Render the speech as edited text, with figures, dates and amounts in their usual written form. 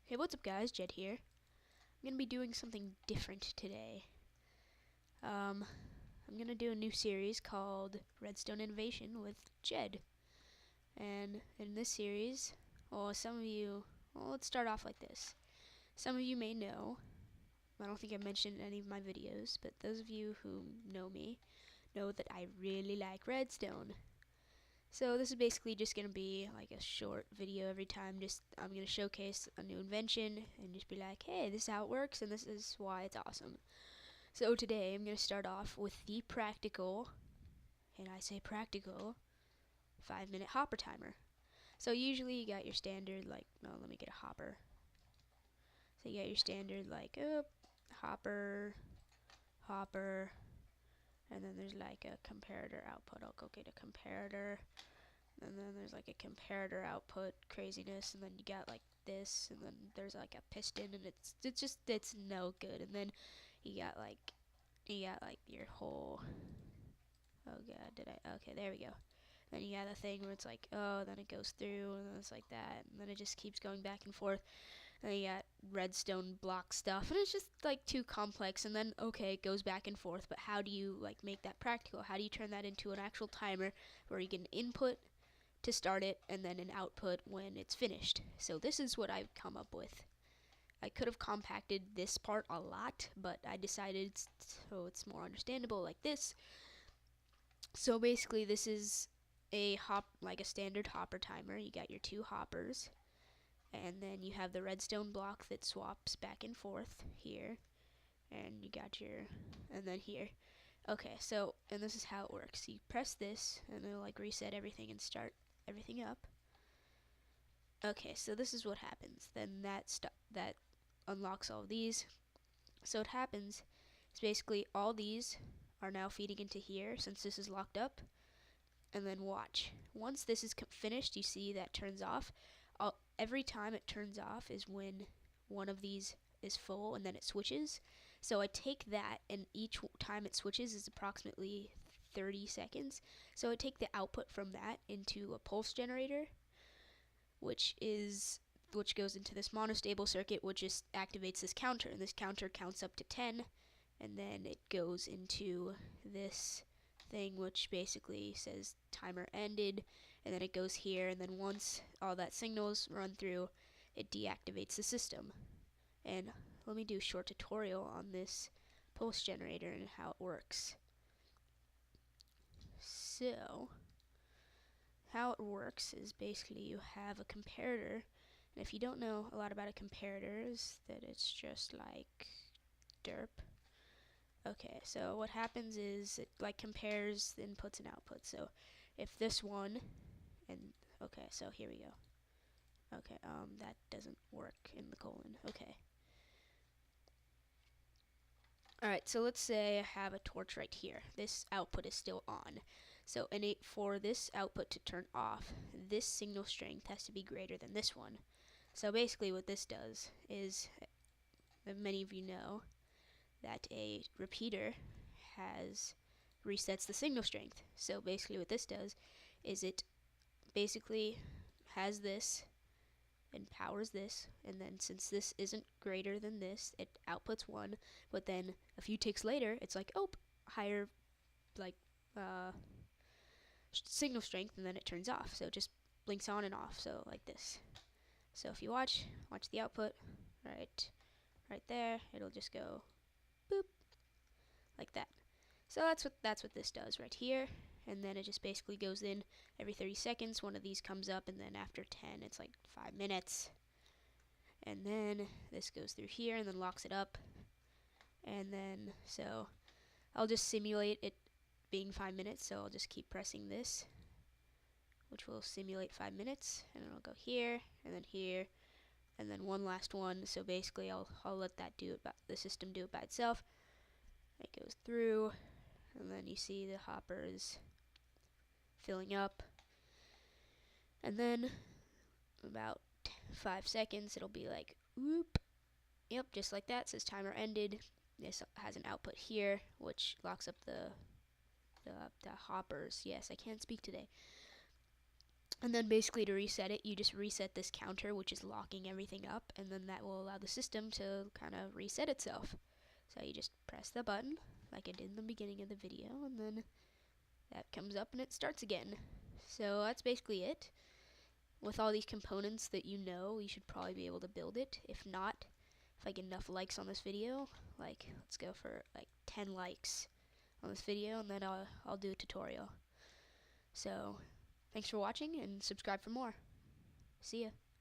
Hey, what's up guys, Jed here. I'm going to be doing something different today. I'm going to do a new series called Redstone Innovation with Jed. And in this series, let's start off like this. Some of you may know, I don't think I mentioned in any of my videos, but those of you who know me know that I really like redstone. So this is basically just going to be like a short video every time. I'm going to showcase a new invention and just be like, hey, this is how it works and this is why it's awesome. So today I'm going to start off with the practical, and I say practical, 5-minute hopper timer. So usually you got your standard let me get a hopper. So you got your standard hopper, hopper, and then there's like a comparator output. I'll go get a comparator. And then there's like a comparator output craziness, and then you got like this, and then there's like a piston, and it's no good. And then you got like your whole, oh god, okay, there we go. Then you got a thing where it's like, oh, then it goes through, and then it's like that, and then it just keeps going back and forth. Then you got redstone block stuff, and it's just like too complex. And then okay, it goes back and forth, but how do you like make that practical? How do you turn that into an actual timer where you get an input to start it and then an output when it's finished? So this is what I've come up with. I could have compacted this part a lot, but I decided so it's more understandable like this. So basically this is a standard hopper timer. You got your two hoppers, and then you have the redstone block that swaps back and forth here, and you got your, and then here. Okay, so, and this is how it works. You press this, and it'll like reset everything and start everything up. Okay, so this is what happens. Then that unlocks all of these. So what happens is basically all these are now feeding into here since this is locked up. And then watch. Once this is finished, you see that turns off. Every time it turns off is when one of these is full, and then it switches. So I take that, and each time it switches is approximately 30 seconds. So I take the output from that into a pulse generator, which goes into this monostable circuit, which just activates this counter, and this counter counts up to 10, and then it goes into this thing which basically says timer ended, and then it goes here, and then once all that signals run through, it deactivates the system. And let me do a short tutorial on this pulse generator and how it works. So how it works is basically you have a comparator, and if you don't know a lot about a comparator, is that it's just like derp. Okay, so what happens is it like compares the inputs and outputs. So if this one, and okay, so here we go. Okay, that doesn't work in the colon. Okay. Alright, so let's say I have a torch right here. This output is still on. So for this output to turn off, this signal strength has to be greater than this one. So basically what this does is, many of you know, that a repeater resets the signal strength. So basically what this does is it basically has this and powers this, and then since this isn't greater than this, it outputs 1, but then a few ticks later it's like, oh, higher like signal strength, and then it turns off. So it just blinks on and off, so like this. So if you watch the output right there, it'll just go boop like that. So that's what this does right here, and then it just basically goes in every 30 seconds. One of these comes up, and then after 10 it's like 5 minutes, and then this goes through here and then locks it up. And then so I'll just simulate it being 5 minutes, so I'll just keep pressing this, which will simulate 5 minutes, and then I'll go here and then here and then one last one. So basically I'll let that the system do it by itself. It goes through, and then you see the hopper is filling up, and then about 5 seconds it'll be like whoop, yep, just like that. It says timer ended. This has an output here which locks up the hoppers. Yes, I can't speak today. And then basically to reset it, you just reset this counter, which is locking everything up, and then that will allow the system to kind of reset itself. So you just press the button like I did in the beginning of the video, and then that comes up and it starts again. So that's basically it. With all these components that you should probably be able to build it. If not, if I get enough likes on this video, like let's go for like 10 likes on this video, and then I'll do a tutorial. So thanks for watching, and subscribe for more. See ya.